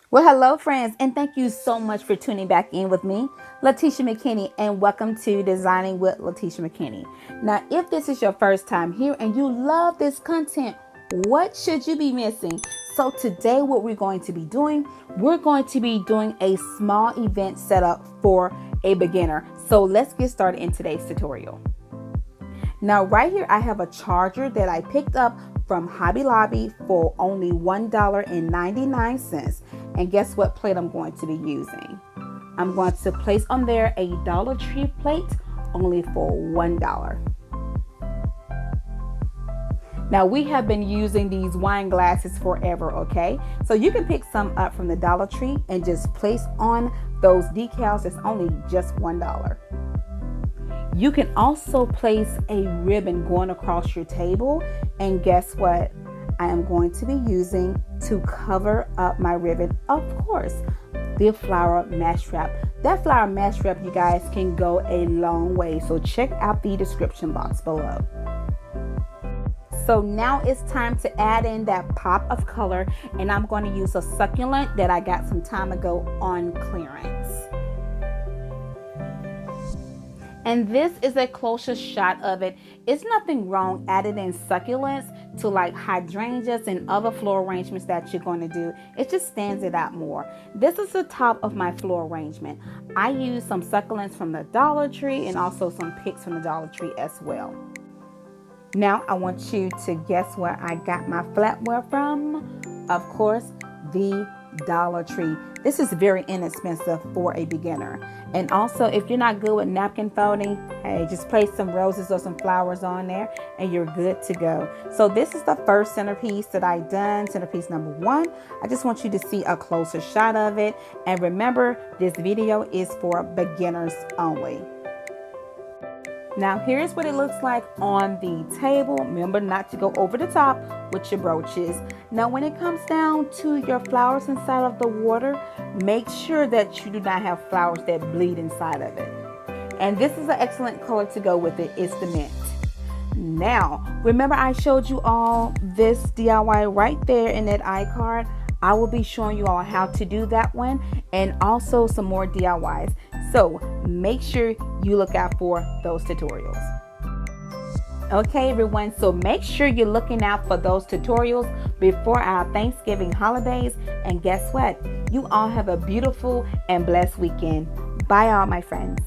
Well, hello, friends, and thank you so much for tuning back in with me, Latisha McKinney, and welcome to Designing with Latisha McKinney. Now, if this is your first time here and you love this content, what should you be missing? So today, what we're going to be doing a small event setup for a beginner. So let's get started in today's tutorial. Now, right here, I have a charger that I picked up from Hobby Lobby for only $1.99. And guess what plate I'm going to be using? I'm going to place on there a Dollar Tree plate only for $1. Now, we have been using these wine glasses forever, okay? So you can pick some up from the Dollar Tree and just place on those decals. It's only just $1. You can also place a ribbon going across your table, and guess what I am going to be using to cover up my ribbon? Of course, the flower mesh wrap. That flower mesh wrap, you guys, can go a long way, so check out the description box below. So now it's time to add in that pop of color, and I'm going to use a succulent that I got some time ago on clearance. And this is a closer shot of it. It's nothing wrong adding in succulents to like hydrangeas and other floral arrangements that you're going to do. It just stands it out more. This is the top of my floral arrangement. I use some succulents from the Dollar Tree and also some picks from the Dollar Tree as well. Now I want you to guess where I got my flatware from. Of course, the Dollar Tree. This is very inexpensive for a beginner. And also, if you're not good with napkin folding, hey, just place some roses or some flowers on there and you're good to go. So this is the first centerpiece that I done, centerpiece number 1. I just want you to see a closer shot of it. And remember, this video is for beginners only. Now here's what it looks like on the table. Remember not to go over the top with your brooches. Now when it comes down to your flowers inside of the water, make sure that you do not have flowers that bleed inside of it. And this is an excellent color to go with it. It's the mint. Now, remember I showed you all this DIY right there in that iCard. I will be showing you all how to do that one and also some more DIYs. So make sure you look out for those tutorials. Okay, everyone, so make sure you're looking out for those tutorials before our Thanksgiving holidays. And guess what? You all have a beautiful and blessed weekend. Bye all, my friends.